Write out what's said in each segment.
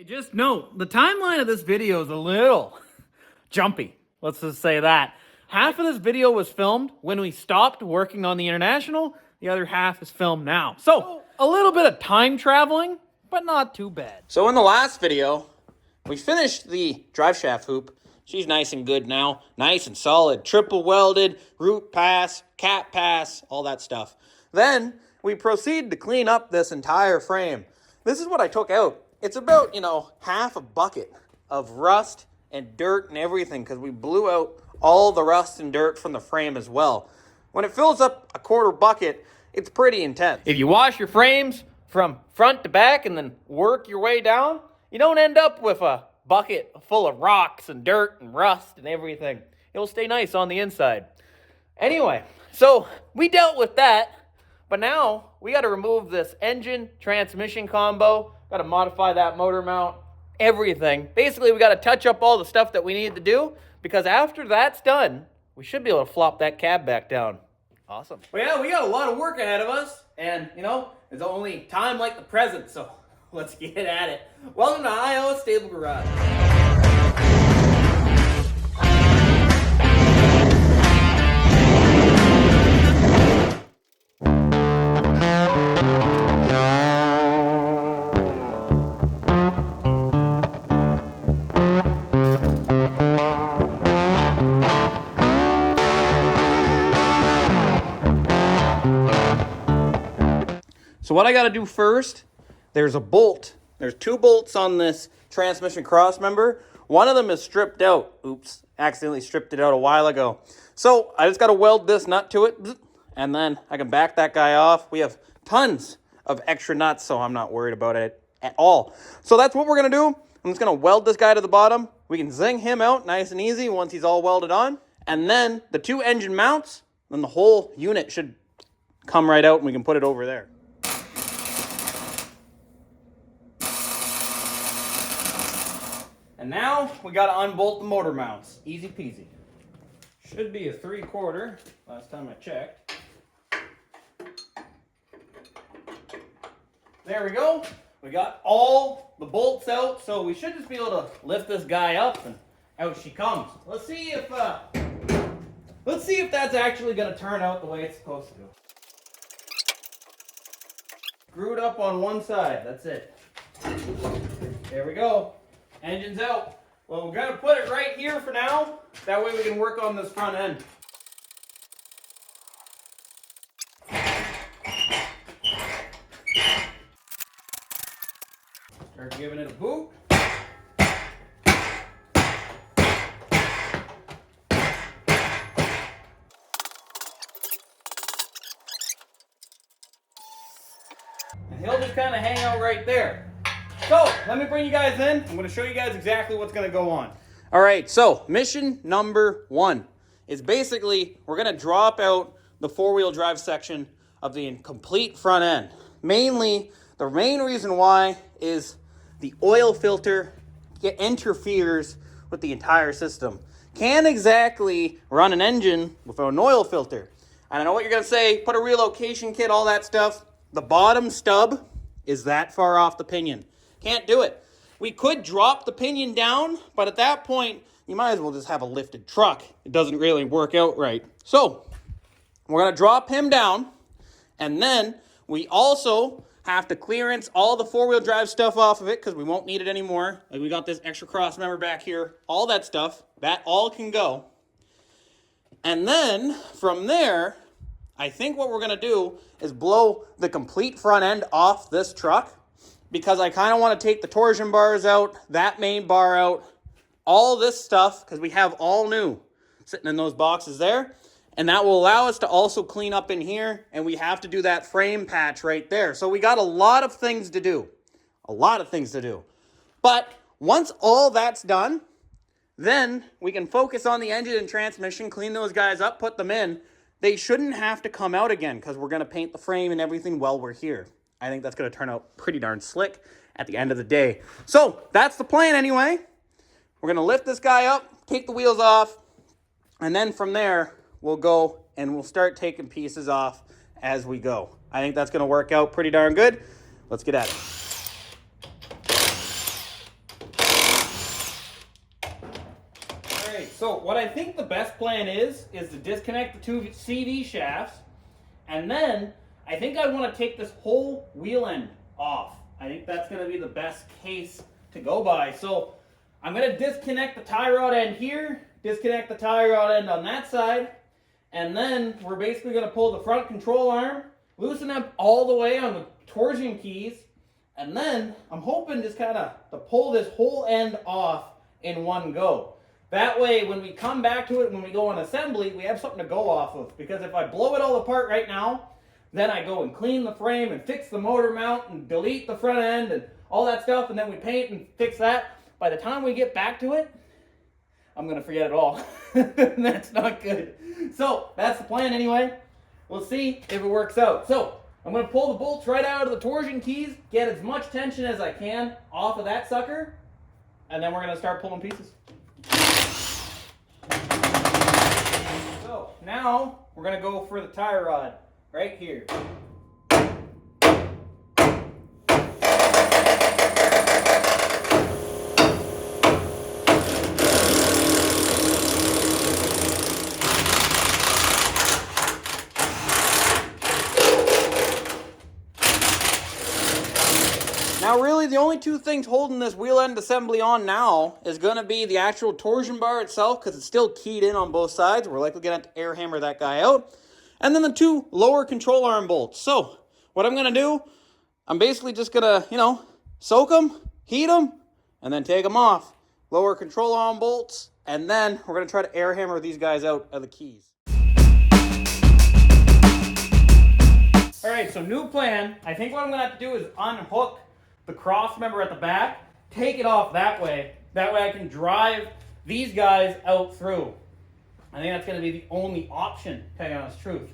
Just note, the timeline of this video is a little jumpy. Let's just say that. Half of this video was filmed when we stopped working on the International. The other half is filmed now. So, a little bit of time traveling, but not too bad. So in the last video, we finished the drive shaft hoop. She's nice and good now. Nice and solid. Triple welded, root pass, cap pass, all that stuff. Then we proceed to clean up this entire frame. This is what I took out. It's about, half a bucket of rust and dirt and everything because we blew out all the rust and dirt from the frame as well. When it fills up a quarter bucket, it's pretty intense. If you wash your frames from front to back and then work your way down, you don't end up with a bucket full of rocks and dirt and rust and everything. It'll stay nice on the inside. Anyway, so we dealt with that, but now we got to remove this engine transmission combo, got to modify that motor mount, everything. Basically, we got to touch up all the stuff that we need to do, because after that's done, we should be able to flop that cab back down. Awesome. Well, yeah, we got a lot of work ahead of us, and, there's only time like the present, so let's get at it. Welcome to Iowa Stable Garage. So what I got to do first, there's a bolt. There's 2 bolts on this transmission cross member. One of them is stripped out. Oops, accidentally stripped it out a while ago. So I just got to weld this nut to it, and then I can back that guy off. We have tons of extra nuts, so I'm not worried about it at all. So that's what we're going to do. I'm just going to weld this guy to the bottom. We can zing him out nice and easy once he's all welded on. And then the 2 engine mounts, then the whole unit should come right out and we can put it over there. And now we got to unbolt the motor mounts. Easy peasy. Should be a 3/4 last time I checked. There we go. We got all the bolts out, so we should just be able to lift this guy up and out she comes. Let's see if that's actually going to turn out the way it's supposed to. Screwed up on one side. That's it. There we go. Engine's out. Well, we're going to put it right here for now. That way we can work on this front end. Start giving it a boot. And he'll just kind of hang out right there. So, let me bring you guys in. I'm going to show you guys exactly what's going to go on. All right, so mission number 1 is basically we're going to drop out the 4-wheel drive section of the complete front end. Mainly, the main reason why is the oil filter interferes with the entire system. Can't exactly run an engine without an oil filter. And I know what you're going to say, put a relocation kit, all that stuff. The bottom stub is that far off the pinion. Can't do it. We could drop the pinion down, but at that point, you might as well just have a lifted truck. It doesn't really work out right. So, we're going to drop him down, and then we also have to clearance all the 4-wheel drive stuff off of it because we won't need it anymore. Like, we got this extra cross member back here, all that stuff. That all can go. And then, from there, I think what we're going to do is blow the complete front end off this truck, because I kind of want to take the torsion bars out, that main bar out, all this stuff, because we have all new sitting in those boxes there. And that will allow us to also clean up in here, and we have to do that frame patch right there. So we got a lot of things to do. A lot of things to do. But once all that's done, then we can focus on the engine and transmission, clean those guys up, put them in. They shouldn't have to come out again because we're going to paint the frame and everything while we're here. I think that's going to turn out pretty darn slick at the end of the day. So that's the plan anyway. We're going to lift this guy up, take the wheels off, and then from there, we'll go and we'll start taking pieces off as we go. I think that's going to work out pretty darn good. Let's get at it. So what I think the best plan is to disconnect the two CV shafts, and then I think I want to take this whole wheel end off. I think that's going to be the best case to go by. So I'm going to disconnect the tie rod end here, disconnect the tie rod end on that side, and then we're basically going to pull the front control arm, loosen up all the way on the torsion keys, and then I'm hoping just kind of to pull this whole end off in one go. That way, when we come back to it, when we go on assembly, we have something to go off of. Because if I blow it all apart right now, then I go and clean the frame and fix the motor mount and delete the front end and all that stuff, and then we paint and fix that. By the time we get back to it, I'm going to forget it all. That's not good. So, that's the plan anyway. We'll see if it works out. So, I'm going to pull the bolts right out of the torsion keys, get as much tension as I can off of that sucker, and then we're going to start pulling pieces. So now we're going to go for the tie rod right here. Now really the only two things holding this wheel end assembly on now is going to be the actual torsion bar itself, because it's still keyed in on both sides. We're likely going to have to air hammer that guy out. And then the two lower control arm bolts. So what I'm going to do, I'm basically just going to, soak them, heat them, and then take them off. Lower control arm bolts, and then we're going to try to air hammer these guys out of the keys. All right, so new plan. I think what I'm going to have to do is unhook the cross member at the back, take it off that way. That way I can drive these guys out through. I think that's going to be the only option, to tell you the honest truth.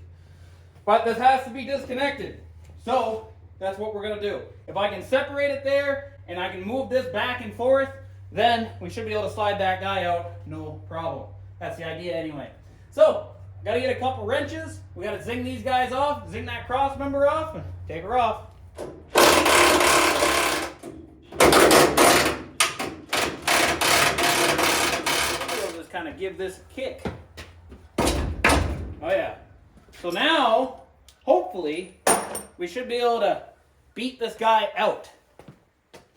But this has to be disconnected. So that's what we're going to do. If I can separate it there and I can move this back and forth, then we should be able to slide that guy out, no problem. That's the idea anyway. So, got to get a couple wrenches. We got to zing these guys off, zing that cross member off, and take her off. We'll just kind of give this a kick. Oh yeah. So now, hopefully, we should be able to beat this guy out.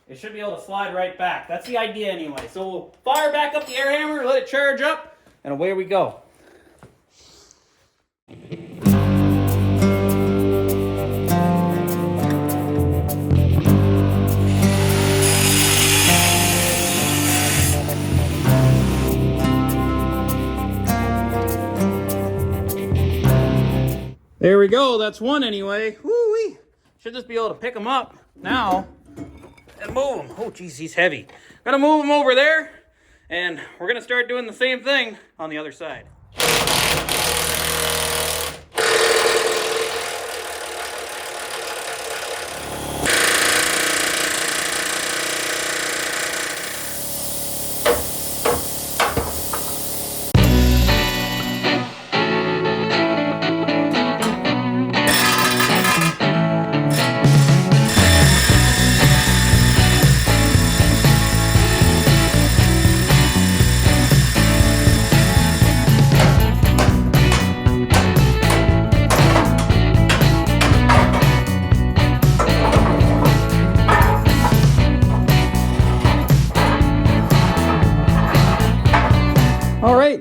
It should be able to slide right back. That's the idea anyway. So we'll fire back up the air hammer, let it charge up, and away we go. There we go, that's one anyway. Woo-wee. Should just be able to pick him up now and move him. Oh geez, he's heavy. Gonna move him over there, and we're gonna start doing the same thing on the other side.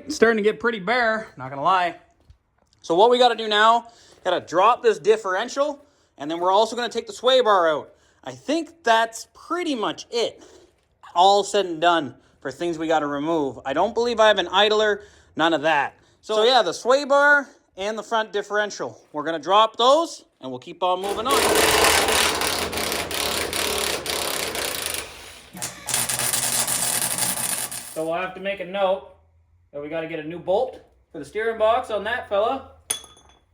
Starting to get pretty bare, not gonna lie. So what we got to do now, got to drop this differential, and then we're also going to take the sway bar out. I think that's pretty much it. All said and done for things we got to remove. I don't believe I have an idler, none of that. So yeah, the sway bar and the front differential. We're going to drop those, and we'll keep on moving on. So we'll have to make a note that we got to get a new bolt for the steering box on that fella.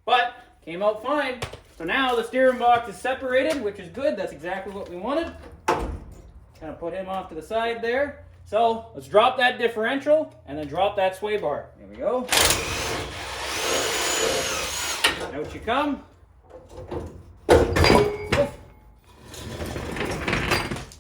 But came out fine. So now the steering box is separated, which is good. That's exactly what we wanted. Kind of put him off to the side there. So let's drop that differential and then drop that sway bar. There we go. Out you come.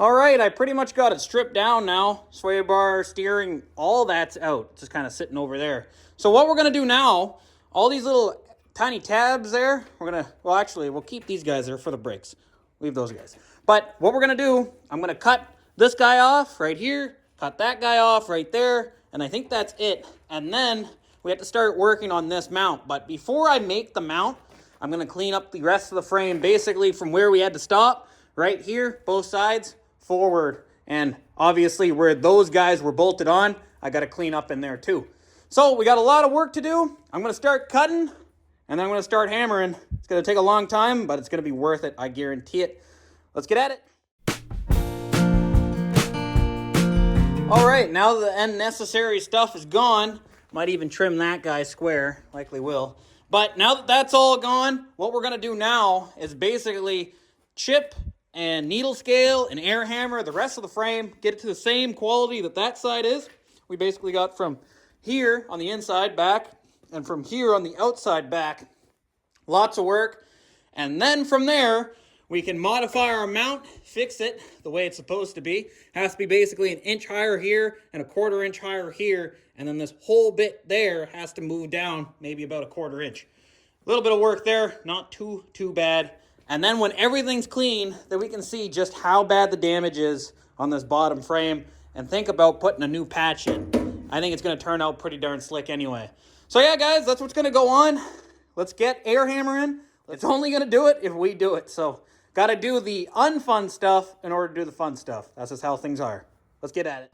All right, I pretty much got it stripped down now. Sway bar, steering, all that's out. It's just kind of sitting over there. So what we're going to do now, all these little tiny tabs there, we're going to, well, actually, we'll keep these guys there for the brakes. Leave those guys. But what we're going to do, I'm going to cut this guy off right here, cut that guy off right there, and I think that's it. And then we have to start working on this mount. But before I make the mount, I'm going to clean up the rest of the frame, basically from where we had to stop, right here, both sides, forward. And obviously where those guys were bolted on, I got to clean up in there too. So we got a lot of work to do. I'm going to start cutting, and then I'm going to start hammering. It's going to take a long time, but it's going to be worth it. I guarantee it. Let's get at it. All right, now the unnecessary stuff is gone. Might even trim that guy square, likely will. But now that that's all gone, what we're going to do now is basically chip and needle scale and air hammer the rest of the frame, get it to the same quality that that side is. We basically got from here on the inside back and from here on the outside back. Lots of work. And then from there, we can modify our mount, fix it the way it's supposed to be. Has to be basically an inch higher here and a 1/4 inch higher here. And then this whole bit there has to move down maybe about a 1/4 inch. A little bit of work there, not too bad. And then when everything's clean, then we can see just how bad the damage is on this bottom frame and think about putting a new patch in. I think it's going to turn out pretty darn slick anyway. So yeah, guys, that's what's going to go on. Let's get air hammering. It's only going to do it if we do it. So got to do the unfun stuff in order to do the fun stuff. That's just how things are. Let's get at it.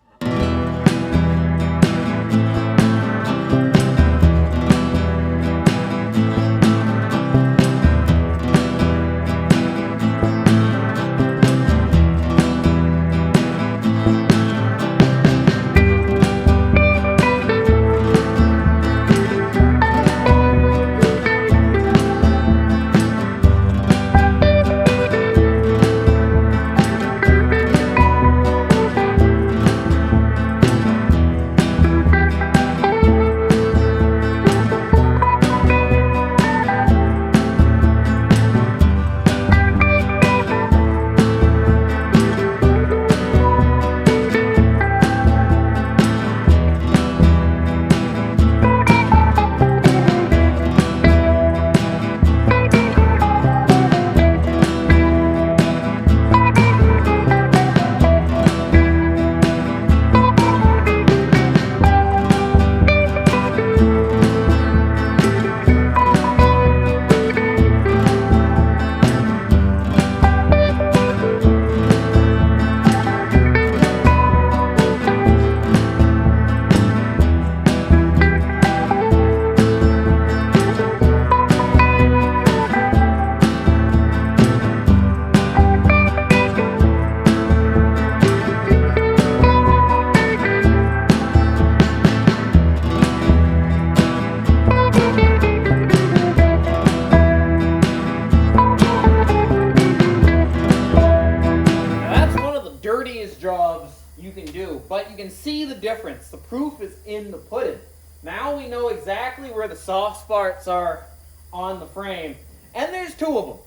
You can do, but you can see the difference. The proof is in the pudding. Now we know exactly where the soft spots are on the frame, and there's 2 of them.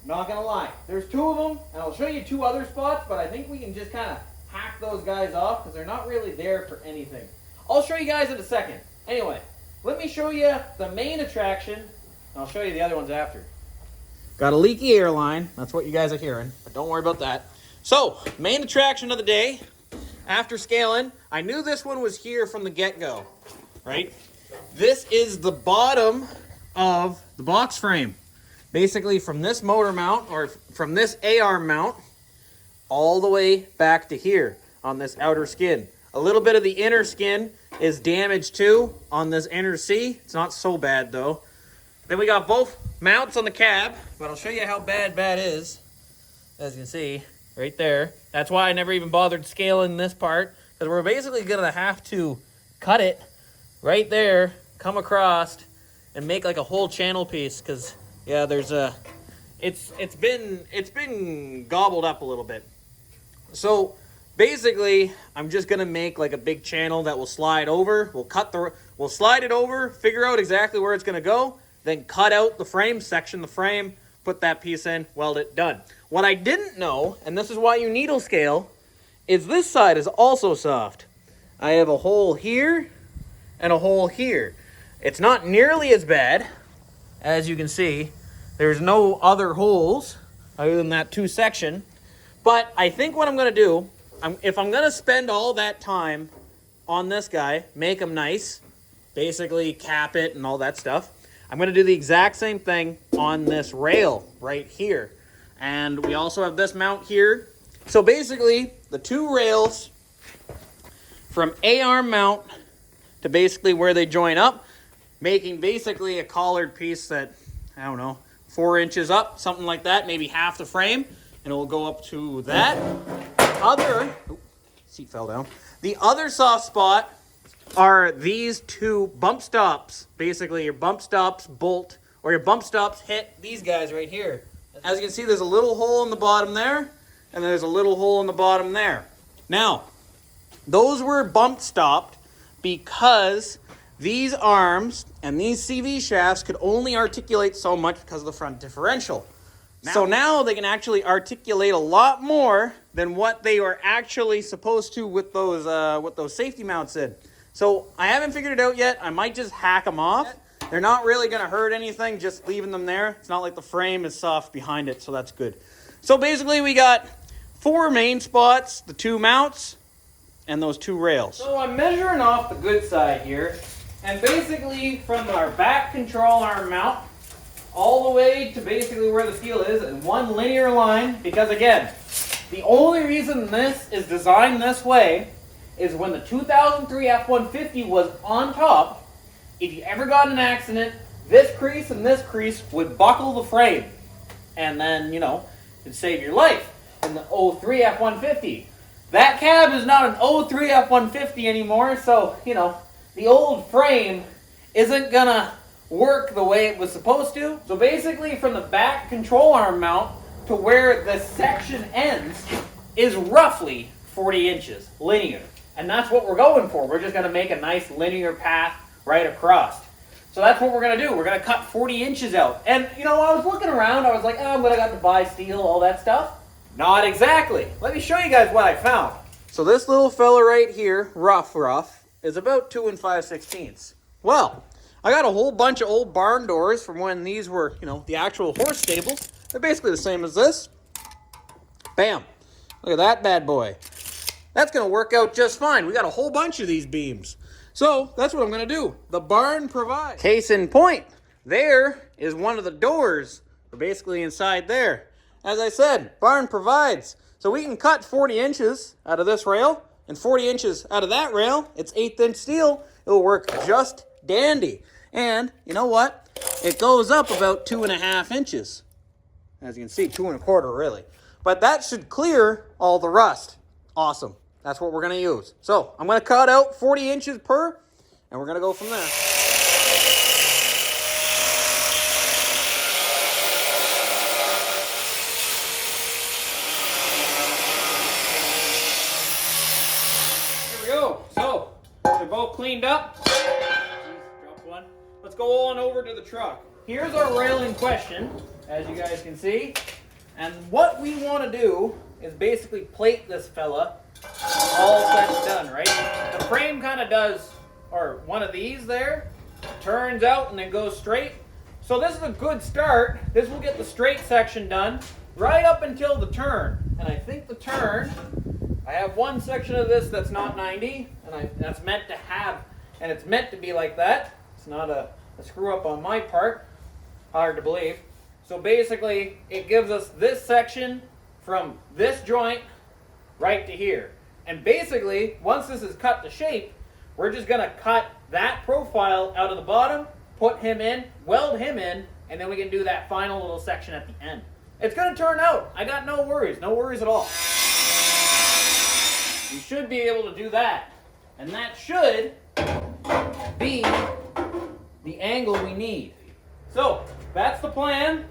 I'm not gonna lie, there's 2 of them, and I'll show you 2 other spots, but I think we can just kind of hack those guys off because they're not really there for anything. I'll show you guys in a second. Anyway, let me show you the main attraction, and I'll show you the other ones after. Got a leaky airline. That's what you guys are hearing, but don't worry about that. So, main attraction of the day. After scaling, I knew this one was here from the get-go, right? This is the bottom of the box frame. Basically from this motor mount, or from this A-arm mount, all the way back to here on this outer skin. A little bit of the inner skin is damaged too on this inner C. It's not so bad though. Then we got both mounts on the cab, but I'll show you how bad is. As you can see, right there. That's why I never even bothered scaling this part, because we're basically gonna have to cut it right there, come across, and make like a whole channel piece. Because yeah, there's a, it's been gobbled up a little bit. So basically, I'm just gonna make like a big channel that will slide over. We'll slide it over, figure out exactly where it's gonna go, then cut out the frame, section the frame, put that piece in, weld it, done. What I didn't know, and this is why you needle scale, is this side is also soft. I have a hole here and a hole here. It's not nearly as bad. As you can see, there's no other holes other than that 2 section. But I think what I'm going to do, if I'm going to spend all that time on this guy, make him nice, basically cap it and all that stuff, I'm going to do the exact same thing on this rail right here. And we also have this mount here. So basically, the 2 rails from A-arm mount to basically where they join up, making basically a collared piece that, I don't know, 4 inches up, something like that, maybe half the frame, and it will go up to that. Seat fell down. The other soft spot are these 2 bump stops. Basically, your bump stops bolt, or your bump stops hit these guys right here. As you can see, there's a little hole in the bottom there, and there's a little hole in the bottom there. Now, those were bump stopped because these arms and these CV shafts could only articulate so much because of the front differential. So now they can actually articulate a lot more than what they were actually supposed to with those safety mounts in. So I haven't figured it out yet. I might just hack them off. They're not really going to hurt anything, just leaving them there. It's not like the frame is soft behind it, so that's good. So basically we got 4 main spots, the 2 mounts, and those 2 rails. So I'm measuring off the good side here. And basically, from our back control arm mount all the way to basically where the steel is in one linear line, because again, the only reason this is designed this way is when the 2003 F-150 was on top, if you ever got in an accident, this crease and this crease would buckle the frame. And then, you know, it'd save your life. In the 03 F-150. That cab is not an 03 F-150 anymore, so, you know, the old frame isn't gonna work the way it was supposed to. So basically from the back control arm mount to where the section ends is roughly 40 inches linear. And that's what we're going for. We're just gonna make a nice linear path right across. So that's what we're gonna do. We're gonna cut 40 inches out. And you know, I was looking around, I was like, oh, I'm gonna have to buy steel, all that stuff. Not exactly. Let me show you guys what I found. So this little fella right here, rough, is about 2 5/16. Well, I got a whole bunch of old barn doors from when these were, you know, the actual horse stables. They're basically the same as this. Bam. Look at that bad boy. That's going to work out just fine. We got a whole bunch of these beams. So that's what I'm going to do. The barn provides. Case in point, there is one of the doors. We're basically inside there. As I said, barn provides. So we can cut 40 inches out of this rail and 40 inches out of that rail. It's 1/8 inch steel. It'll work just dandy. And you know what? It goes up about 2.5 inches. As you can see, 2 1/4 really. But that should clear all the rust. Awesome. That's what we're going to use. So I'm going to cut out 40 inches per, and we're going to go from there. So, they're both cleaned up. Drop one. Let's go on over to the truck. Here's our rail in question, as you guys can see. And what we want to do is basically plate this fella all said and done, right? The frame kind of does, or one of these there, turns out and then goes straight. So this is a good start. This will get the straight section done right up until the turn. And I think the turn, I have one section of this that's not 90, and that's meant to have, and it's meant to be like that. It's not a screw up on my part. Hard to believe. So basically, it gives us this section from this joint right to here. And basically, once this is cut to shape, we're just going to cut that profile out of the bottom, put him in, weld him in, and then we can do that final little section at the end. It's going to turn out. I got no worries at all. You should be able to do that. And that should be the angle we need. So, that's the plan.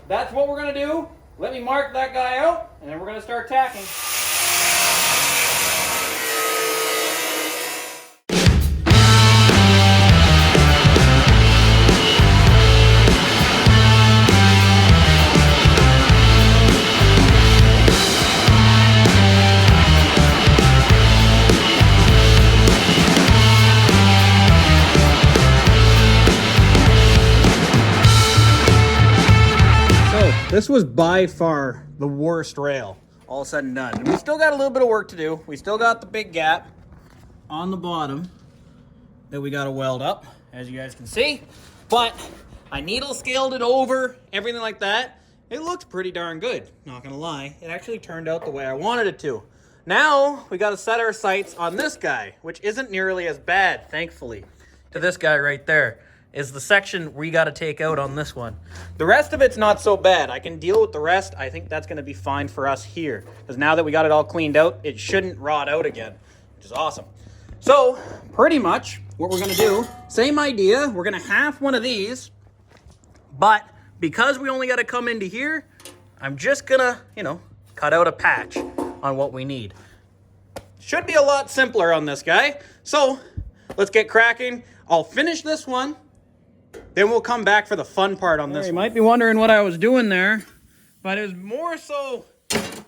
That's what we're going to do. Let me mark that guy out, and then we're going to start tacking. This was by far the worst rail, all said and done. And we still got a little bit of work to do. We still got the big gap on the bottom that we got to weld up, as you guys can see. But I needle scaled it over, everything like that. It looked pretty darn good, not gonna lie. It actually turned out the way I wanted it to. Now, we gotta set our sights on this guy, which isn't nearly as bad, thankfully. To this guy right there is the section we gotta take out on this one. The rest of it's not so bad. I can deal with the rest. I think that's gonna be fine for us here. Because now that we got it all cleaned out, it shouldn't rot out again, which is awesome. So, pretty much what we're gonna do, same idea. We're gonna half one of these, but because we only gotta come into here, I'm just gonna, cut out a patch on what we need. Should be a lot simpler on this guy. So let's get cracking. I'll finish this one, then we'll come back for the fun part on this. You might be wondering what I was doing there, but it was more so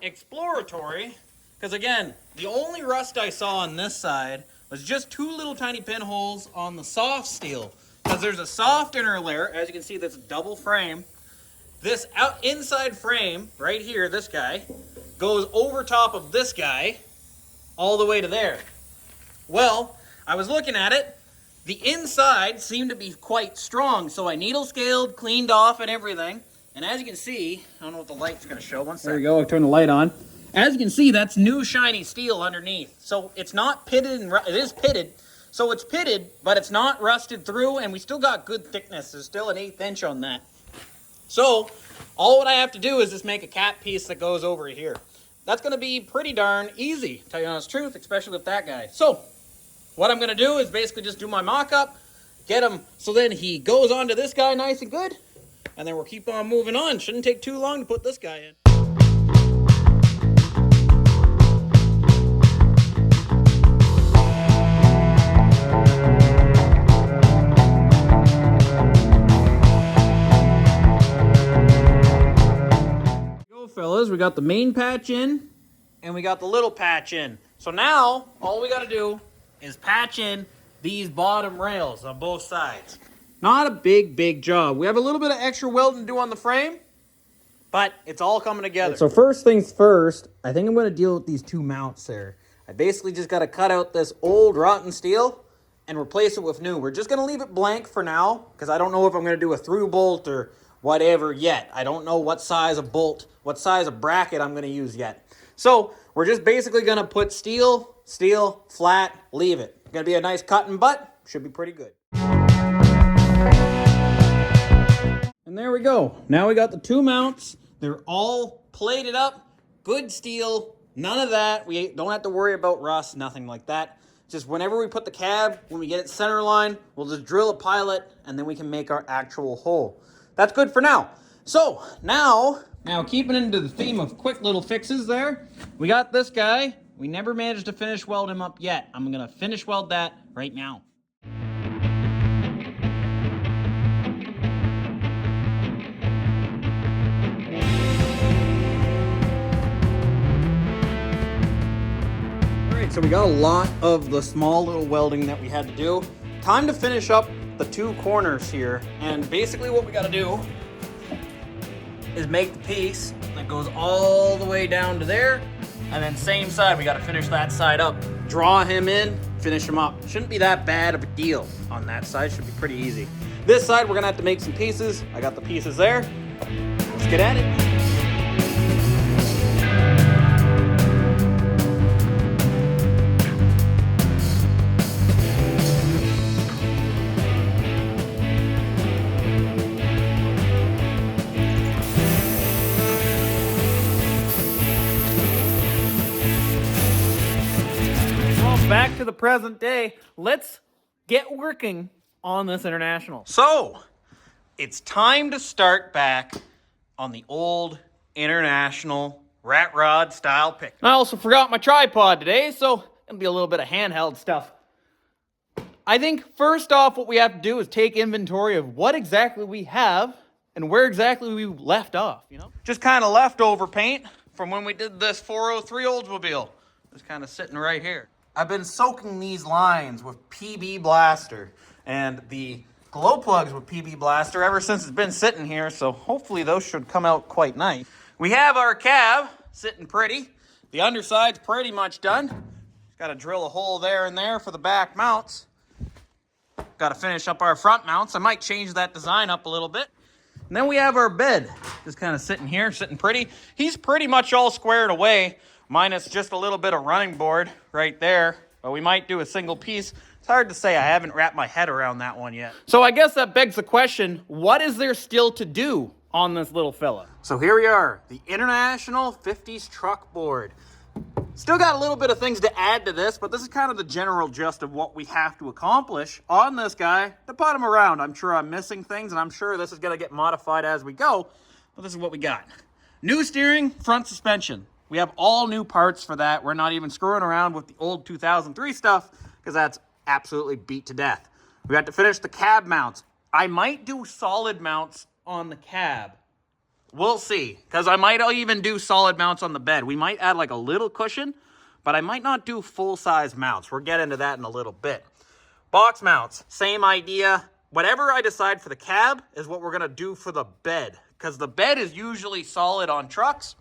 exploratory, because again, the only rust I saw on this side was just two little tiny pinholes on the soft steel, because there's a soft inner layer, as you can see, that's a double frame. This inside frame right here, this guy, goes over top of this guy all the way to there. Well, I was looking at it. The inside seemed to be quite strong, so I needle scaled, cleaned off and everything. And as you can see, I don't know what the light's gonna show. One second. There we go, I'll turn the light on. As you can see, that's new shiny steel underneath. So it's not pitted, it is pitted. So it's pitted, but it's not rusted through, and we still got good thickness. There's still an 1/8 inch on that. So all what I have to do is just make a cap piece that goes over here. That's gonna be pretty darn easy, to tell you the honest truth, especially with that guy. So what I'm gonna do is basically just do my mock-up, get him so then he goes onto this guy nice and good, and then we'll keep on moving on. Shouldn't take too long to put this guy in. Fellas, we got the main patch in and we got the little patch in. So now all we got to do is patch in these bottom rails on both sides. Not a big job. We have a little bit of extra welding to do on the frame, but it's all coming together. So first things first, I think I'm going to deal with these two mounts there. I basically just got to cut out this old rotten steel and replace it with new. We're just going to leave it blank for now because I don't know if I'm going to do a through bolt or whatever yet. I don't know what size of bolt, what size of bracket I'm going to use yet. So we're just basically going to put steel, flat, leave it. Going to be a nice cut and butt. Should be pretty good. And there we go. Now we got the two mounts. They're all plated up. Good steel. None of that. We don't have to worry about rust. Nothing like that. Just whenever we put the cab, when we get it center line, we'll just drill a pilot and then we can make our actual hole. That's good for now. So now keeping into the theme of quick little fixes there, we got this guy. We never managed to finish weld him up yet. I'm gonna finish weld that right now. All right, so we got a lot of the small little welding that we had to do. Time to finish up the two corners here, and basically what we got to do is make the piece that goes all the way down to there, and then same side, we got to finish that side up. Draw him in, finish him up. Shouldn't be that bad of a deal on that side, should be pretty easy. This side, we're gonna have to make some pieces. I got the pieces there. Let's get at it. Back to the present day, let's get working on this International. So, it's time to start back on the old International rat rod style pick. I also forgot my tripod today, so it'll be a little bit of handheld stuff. I think first off, what we have to do is take inventory of what exactly we have and where exactly we left off, Just kind of leftover paint from when we did this 403 Oldsmobile. Just kind of sitting right here. I've been soaking these lines with PB Blaster, and the glow plugs with PB Blaster ever since it's been sitting here, so hopefully those should come out quite nice. We have our cab sitting pretty. The underside's pretty much done. Got to drill a hole there and there for the back mounts. Got to finish up our front mounts. I might change that design up a little bit. And then we have our bed, just kind of sitting here, sitting pretty. He's pretty much all squared away, minus just a little bit of running board right there. But we might do a single piece. It's hard to say. I haven't wrapped my head around that one yet. So I guess that begs the question, what is there still to do on this little fella? So here we are, the International 50s truck board. Still got a little bit of things to add to this, but this is kind of the general gist of what we have to accomplish on this guy to put him around. I'm sure I'm missing things, and I'm sure this is going to get modified as we go, but this is what we got. New steering, front suspension. We have all new parts for that. We're not even screwing around with the old 2003 stuff, because that's absolutely beat to death. We got to finish the cab mounts. I might do solid mounts on the cab. We'll see, because I might even do solid mounts on the bed. We might add like a little cushion, but I might not do full-size mounts. We'll get into that in a little bit. Box mounts, same idea. Whatever I decide for the cab is what we're going to do for the bed, because the bed is usually solid on trucks,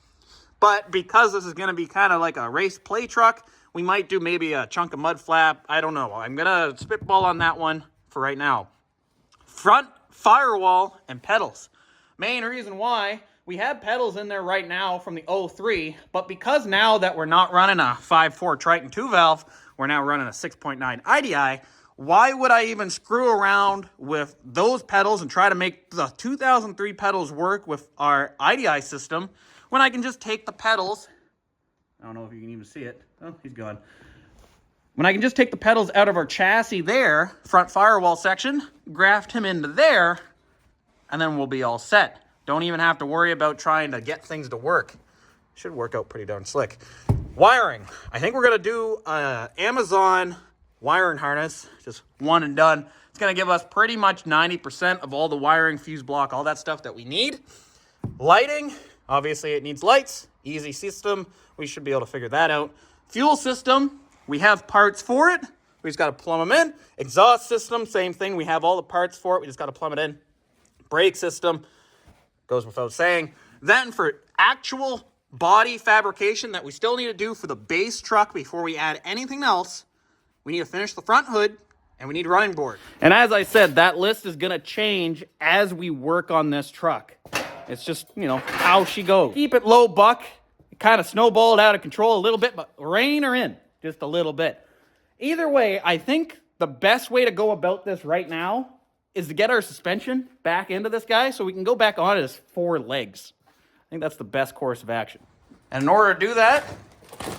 but because this is going to be kind of like a race play truck, we might do maybe a chunk of mud flap. I don't know. I'm going to spitball on that one for right now. Front firewall and pedals. Main reason why, we have pedals in there right now from the 03, but because now that we're not running a 5.4 Triton 2 valve, we're now running a 6.9 IDI, why would I even screw around with those pedals and try to make the 2003 pedals work with our IDI system when I can just take the pedals, I don't know if you can even see it, oh, he's gone. When I can just take the pedals out of our chassis there, front firewall section, graft him into there, and then we'll be all set. Don't even have to worry about trying to get things to work. Should work out pretty darn slick. Wiring. I think we're going to do an Amazon wiring harness, just one and done. It's going to give us pretty much 90% of all the wiring, fuse block, all that stuff that we need. Lighting. Obviously, it needs lights. Easy system. We should be able to figure that out. Fuel system. We have parts for it. We just got to plumb them in. Exhaust system. Same thing. We have all the parts for it. We just got to plumb it in. Brake system, goes without saying. Then for actual body fabrication that we still need to do for the base truck before we add anything else, we need to finish the front hood and we need running board. And as I said, that list is going to change as we work on this truck. It's just, you know, how she goes. Keep it low, Buck. It kind of snowballed out of control a little bit, but rein her in just a little bit. Either way, I think the best way to go about this right now is to get our suspension back into this guy so we can go back on his 4 legs. I think that's the best course of action. And in order to do that,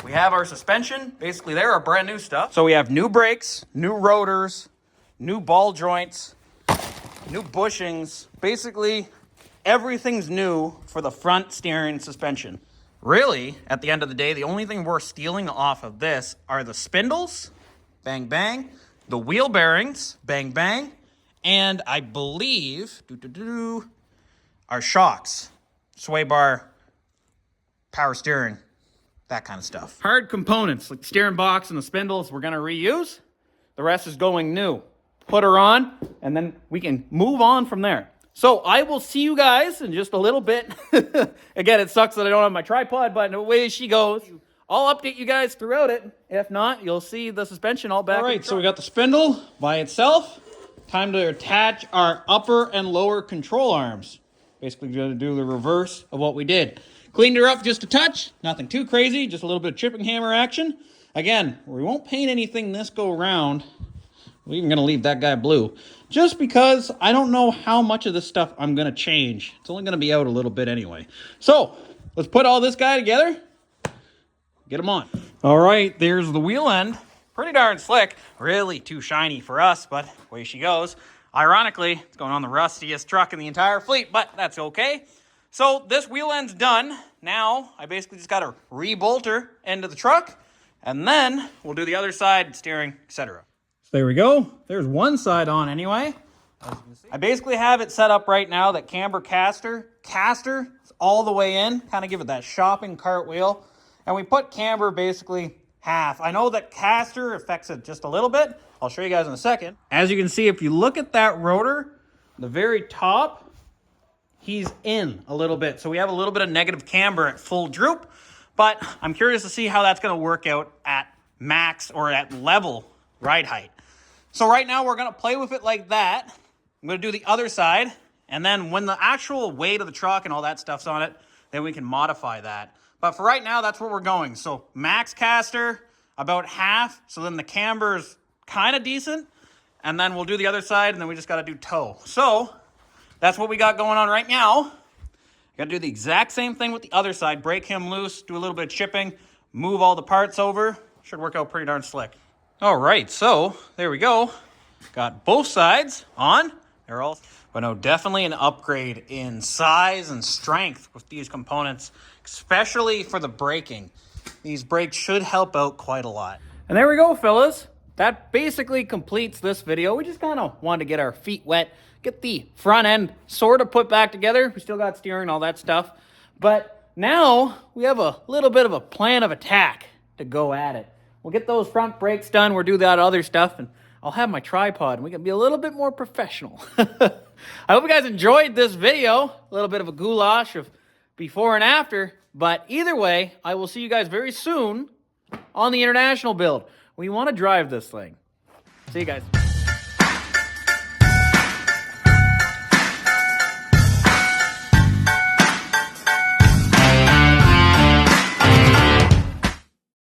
we have our suspension. Basically, they're our brand new stuff. So we have new brakes, new rotors, new ball joints, new bushings. Basically, everything's new for the front steering suspension. Really, at the end of the day, the only thing we're stealing off of this are the spindles, bang, bang, the wheel bearings, bang, bang, and I believe, our shocks, sway bar, power steering, that kind of stuff. Hard components like the steering box and the spindles we're going to reuse. The rest is going new. Put her on, and then we can move on from there. So I will see you guys in just a little bit. Again, it sucks that I don't have my tripod, but away she goes. I'll update you guys throughout it. If not, you'll see the suspension all back. All right, so we got the spindle by itself. Time to attach our upper and lower control arms. Basically going to do the reverse of what we did. Cleaned her up just a touch. Nothing too crazy, just a little bit of chipping hammer action. Again, we won't paint anything this go around. We're even going to leave that guy blue. Just because I don't know how much of this stuff I'm going to change. It's only going to be out a little bit anyway. So, let's put all this guy together. Get him on. All right, there's the wheel end. Pretty darn slick. Really too shiny for us, but away she goes. Ironically, it's going on the rustiest truck in the entire fleet, but that's okay. So this wheel end's done. Now, I basically just got to re-bolt her into the truck, and then we'll do the other side, steering, etc. So there we go. There's one side on anyway. I basically have it set up right now that camber caster is all the way in, kind of give it that shopping cartwheel. And we put camber basically half. I know that caster affects it just a little bit. I'll show you guys in a second. As you can see, if you look at that rotor, the very top, he's in a little bit. So we have a little bit of negative camber at full droop, but I'm curious to see how that's going to work out at max or at level ride height. So right now we're going to play with it like that. I'm going to do the other side, and then when the actual weight of the truck and all that stuff's on it, then we can modify that. But for right now, that's where we're going. So max caster, about half, so then the camber's kind of decent, and then we'll do the other side, and then we just got to do toe. So that's what we got going on right now. Got to do the exact same thing with the other side. Break him loose, do a little bit of chipping, move all the parts over. Should work out pretty darn slick. All right, so there we go. Got both sides on. They're all, but no, definitely an upgrade in size and strength with these components, especially for the braking. These brakes should help out quite a lot. And there we go, fellas. That basically completes this video. We just kind of wanted to get our feet wet, get the front end sort of put back together. We still got steering and all that stuff. But now we have a little bit of a plan of attack to go at it. We'll get those front brakes done. We'll do that other stuff, and I'll have my tripod, and we can be a little bit more professional. I hope you guys enjoyed this video. A little bit of a goulash of before and after. But either way, I will see you guys very soon on the international build. We want to drive this thing. See you guys.